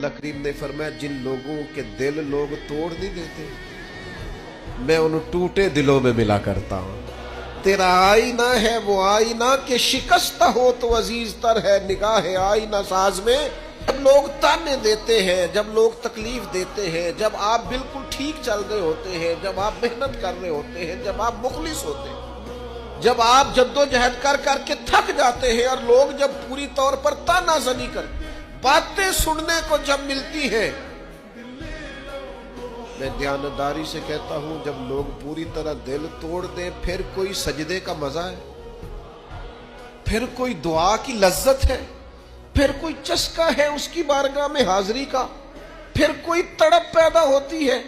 अल्लाह करीम ने फरमाया, जिन लोगों के दिल लोग तोड़ नहीं देते, मैं उन टूटे दिलों में मिला करता हूं। तेरा आईना है वो आईना के शिकस्त हो तो अजीज तर है निगाह आईना साज में। जब लोग ताने देते हैं, जब लोग तकलीफ देते हैं, जब आप बिल्कुल ठीक चल रहे होते हैं, जब आप मेहनत कर रहे होते हैं, जब आप मुखलिस होते हैं, जब आप जद्दोजहद कर करके थक जाते हैं और लोग जब पूरी तौर पर तानाजनी कर बातें सुनने को जब मिलती है, मैं ध्यानदारी से कहता हूं, जब लोग पूरी तरह दिल तोड़ दें, फिर कोई सजदे का मजा है, फिर कोई दुआ की लज्जत है, फिर कोई चस्का है उसकी बारगाह में हाजिरी का, फिर कोई तड़प पैदा होती है।